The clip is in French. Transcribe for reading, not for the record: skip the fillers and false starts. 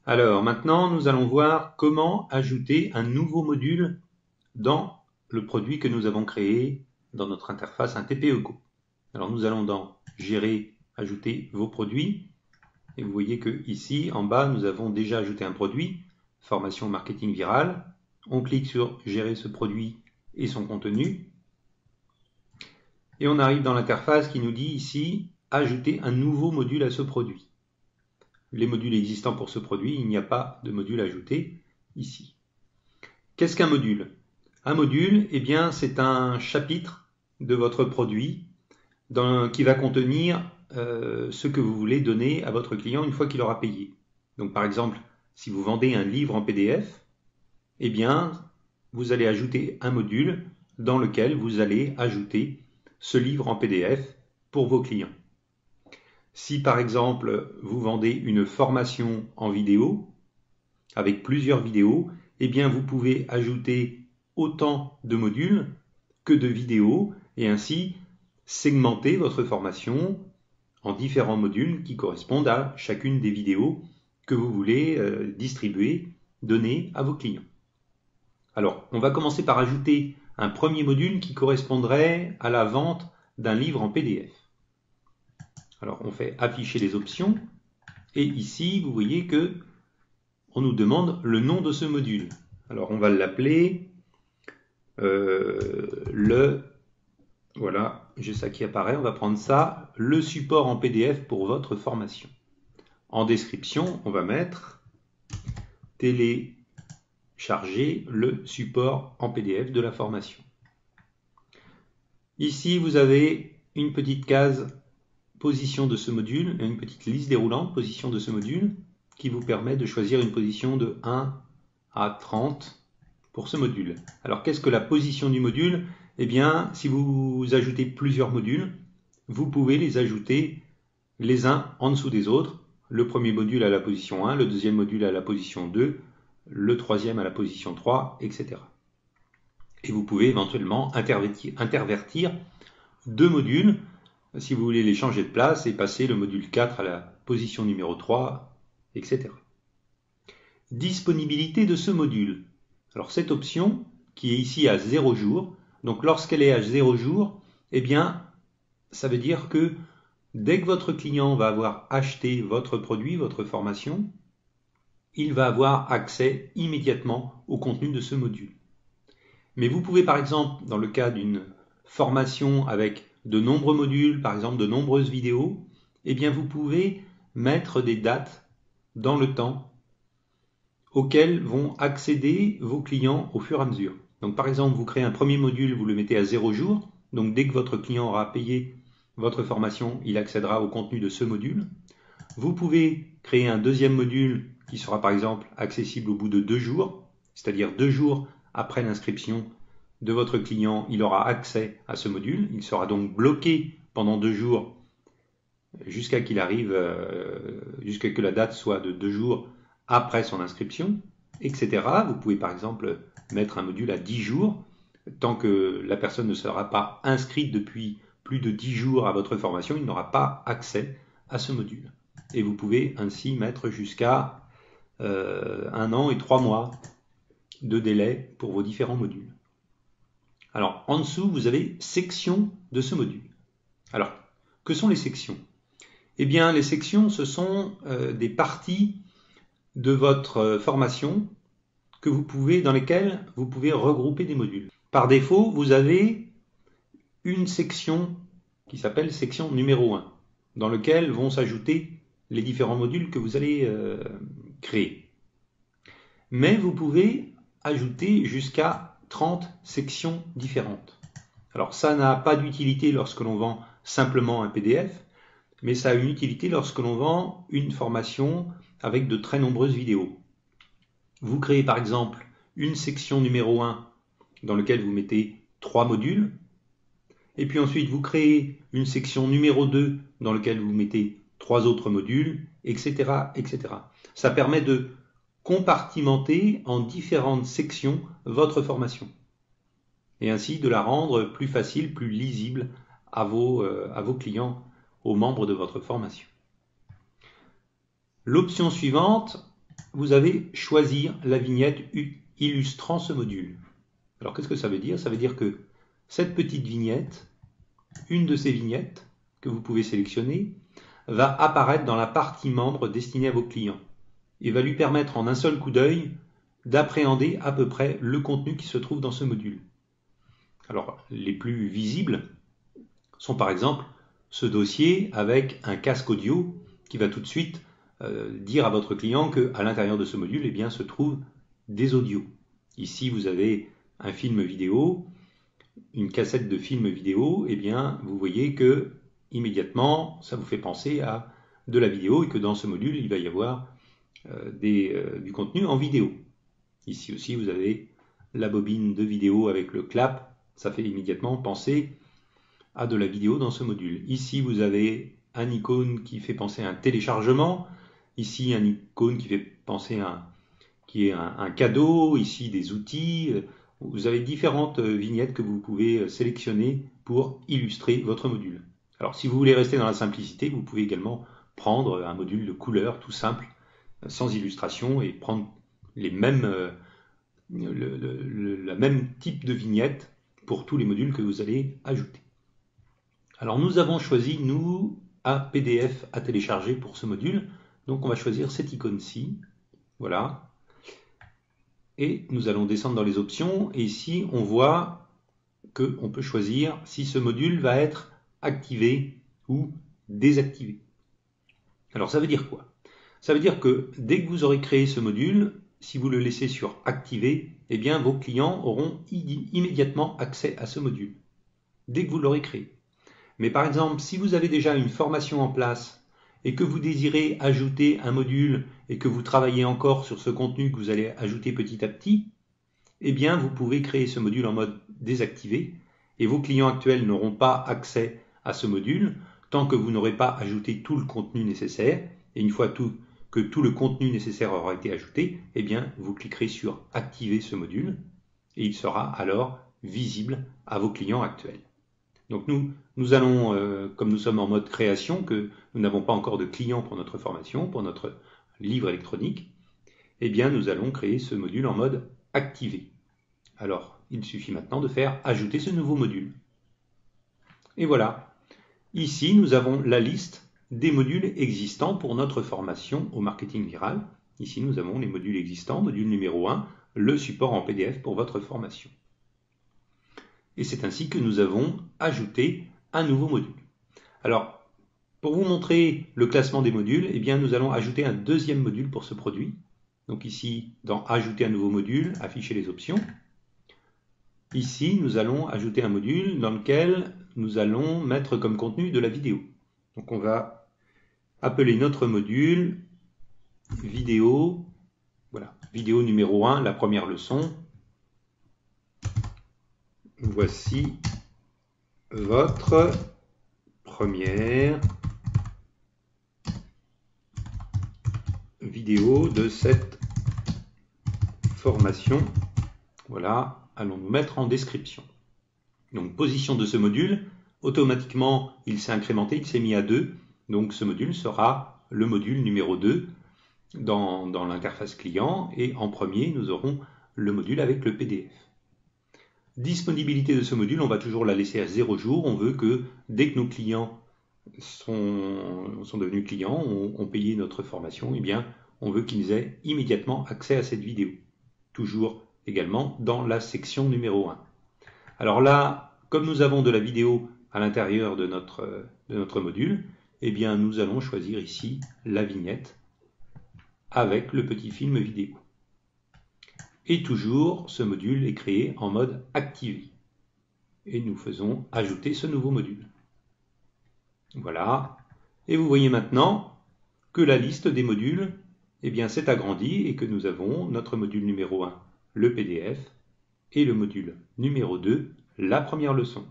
Alors maintenant, nous allons voir comment ajouter un nouveau module dans le produit que nous avons créé dans notre interface un TPEco. Alors nous allons dans Gérer, ajouter vos produits. Et vous voyez que ici, en bas, nous avons déjà ajouté un produit, formation marketing viral. On clique sur Gérer ce produit et son contenu. Et on arrive dans l'interface qui nous dit ici, ajouter un nouveau module à ce produit. Les modules existants pour ce produit, il n'y a pas de module ajouté ici. Qu'est-ce qu'un module? Un module, eh bien, c'est un chapitre de votre produit qui va contenir ce que vous voulez donner à votre client une fois qu'il aura payé. Donc par exemple, si vous vendez un livre en PDF, eh bien, vous allez ajouter un module dans lequel vous allez ajouter ce livre en PDF pour vos clients. Si par exemple vous vendez une formation en vidéo, avec plusieurs vidéos, eh bien vous pouvez ajouter autant de modules que de vidéos et ainsi segmenter votre formation en différents modules qui correspondent à chacune des vidéos que vous voulez distribuer, donner à vos clients. Alors, on va commencer par ajouter un premier module qui correspondrait à la vente d'un livre en PDF. Alors, on fait afficher les options et ici, vous voyez que on nous demande le nom de ce module. Alors, on va l'appeler voilà, j'ai ça qui apparaît, on va prendre ça, le support en PDF pour votre formation. En description, on va mettre télécharger le support en PDF de la formation. Ici, vous avez une petite case position de ce module et une petite liste déroulante position de ce module qui vous permet de choisir une position de 1 à 30 pour ce module. Alors, qu'est-ce que la position du module? Eh bien, si vous ajoutez plusieurs modules, vous pouvez les ajouter les uns en dessous des autres. Le premier module à la position 1, le deuxième module à la position 2, le troisième à la position 3, etc. Et vous pouvez éventuellement intervertir deux modules si vous voulez les changer de place et passer le module 4 à la position numéro 3, etc. Disponibilité de ce module. Alors cette option, qui est ici à 0 jours, donc lorsqu'elle est à 0 jours, eh bien, ça veut dire que dès que votre client va avoir acheté votre produit, votre formation, il va avoir accès immédiatement au contenu de ce module. Mais vous pouvez par exemple, dans le cas d'une formation avec de nombreux modules, par exemple de nombreuses vidéos, eh bien vous pouvez mettre des dates dans le temps auxquelles vont accéder vos clients au fur et à mesure. Donc par exemple, vous créez un premier module, vous le mettez à 0 jours, donc dès que votre client aura payé votre formation, il accédera au contenu de ce module. Vous pouvez créer un deuxième module qui sera par exemple accessible au bout de 2 jours, c'est-à-dire 2 jours après l'inscription de votre client, il aura accès à ce module. Il sera donc bloqué pendant 2 jours jusqu'à qu'il arrive, jusqu'à que la date soit de 2 jours après son inscription, etc. Vous pouvez par exemple mettre un module à 10 jours, tant que la personne ne sera pas inscrite depuis plus de 10 jours à votre formation, il n'aura pas accès à ce module. Et vous pouvez ainsi mettre jusqu'à 1 an et 3 mois de délai pour vos différents modules. Alors, en dessous, vous avez section de ce module. Alors, que sont les sections? Eh bien, les sections, ce sont des parties de votre formation dans lesquelles vous pouvez regrouper des modules. Par défaut, vous avez une section qui s'appelle section numéro 1, dans laquelle vont s'ajouter les différents modules que vous allez créer. Mais vous pouvez ajouter jusqu'à 30 sections différentes. Alors ça n'a pas d'utilité lorsque l'on vend simplement un PDF, mais ça a une utilité lorsque l'on vend une formation avec de très nombreuses vidéos. Vous créez par exemple une section numéro 1 dans laquelle vous mettez 3 modules, et puis ensuite vous créez une section numéro 2 dans laquelle vous mettez 3 autres modules, etc., etc. Ça permet de compartimenter en différentes sections votre formation et ainsi de la rendre plus facile, plus lisible à vos clients, aux membres de votre formation. L'option suivante, vous avez choisir la vignette illustrant ce module. Alors qu'est-ce que ça veut dire? Ça veut dire que cette petite vignette, une de ces vignettes que vous pouvez sélectionner, va apparaître dans la partie membre destinée à vos clients et va lui permettre en un seul coup d'œil d'appréhender à peu près le contenu qui se trouve dans ce module. Alors les plus visibles sont par exemple ce dossier avec un casque audio qui va tout de suite dire à votre client qu'à l'intérieur de ce module, eh bien, se trouvent des audios. Ici, vous avez un film vidéo, une cassette de film vidéo, eh bien, vous voyez que immédiatement, ça vous fait penser à de la vidéo et que dans ce module, il va y avoir du contenu en vidéo. Ici aussi, vous avez la bobine de vidéo avec le clap, ça fait immédiatement penser à de la vidéo dans ce module. Ici, vous avez un icône qui fait penser à un téléchargement. Ici, un icône qui fait penser à un cadeau. Ici, des outils. Vous avez différentes vignettes que vous pouvez sélectionner pour illustrer votre module. Alors, si vous voulez rester dans la simplicité, vous pouvez également prendre un module de couleur tout simple, sans illustration, et prendre la même type de vignette pour tous les modules que vous allez ajouter. Alors nous avons choisi, nous, un PDF à télécharger pour ce module. Donc on va choisir cette icône-ci. Voilà. Et nous allons descendre dans les options. Et ici, on voit qu'on peut choisir si ce module va être activé ou désactivé. Alors ça veut dire quoi? Ça veut dire que dès que vous aurez créé ce module, si vous le laissez sur activer, eh bien vos clients auront immédiatement accès à ce module. Dès que vous l'aurez créé. Mais par exemple, si vous avez déjà une formation en place et que vous désirez ajouter un module et que vous travaillez encore sur ce contenu que vous allez ajouter petit à petit, eh bien vous pouvez créer ce module en mode désactivé et vos clients actuels n'auront pas accès à ce module tant que vous n'aurez pas ajouté tout le contenu nécessaire. Et une fois que tout le contenu nécessaire aura été ajouté, eh bien vous cliquerez sur activer ce module et il sera alors visible à vos clients actuels. Donc nous allons, comme nous sommes en mode création, que nous n'avons pas encore de clients pour notre formation, pour notre livre électronique, eh bien nous allons créer ce module en mode activé. Alors, il suffit maintenant de faire ajouter ce nouveau module. Et voilà. Ici, nous avons la liste des modules existants pour notre formation au marketing viral. Ici, nous avons les modules existants. Module numéro 1, le support en PDF pour votre formation. Et c'est ainsi que nous avons ajouté un nouveau module. Alors, pour vous montrer le classement des modules, eh bien, nous allons ajouter un deuxième module pour ce produit. Donc ici, dans Ajouter un nouveau module, afficher les options. Ici, nous allons ajouter un module dans lequel nous allons mettre comme contenu de la vidéo. Donc on va appeler notre module vidéo, voilà, vidéo numéro 1, la première leçon. Voici votre première vidéo de cette formation. Voilà, allons nous mettre en description. Donc position de ce module, automatiquement il s'est incrémenté, il s'est mis à 2. Donc ce module sera le module numéro 2 dans l'interface client et en premier nous aurons le module avec le PDF. Disponibilité de ce module, on va toujours la laisser à 0 jours. On veut que dès que nos clients sont devenus clients, ont payé notre formation, eh bien, on veut qu'ils aient immédiatement accès à cette vidéo. Toujours également dans la section numéro 1. Alors là, comme nous avons de la vidéo à l'intérieur de notre module, eh bien, nous allons choisir ici la vignette avec le petit film vidéo. Et toujours, ce module est créé en mode activé. Et nous faisons ajouter ce nouveau module. Voilà. Et vous voyez maintenant que la liste des modules eh bien, s'est agrandie et que nous avons notre module numéro 1, le PDF, et le module numéro 2, la première leçon.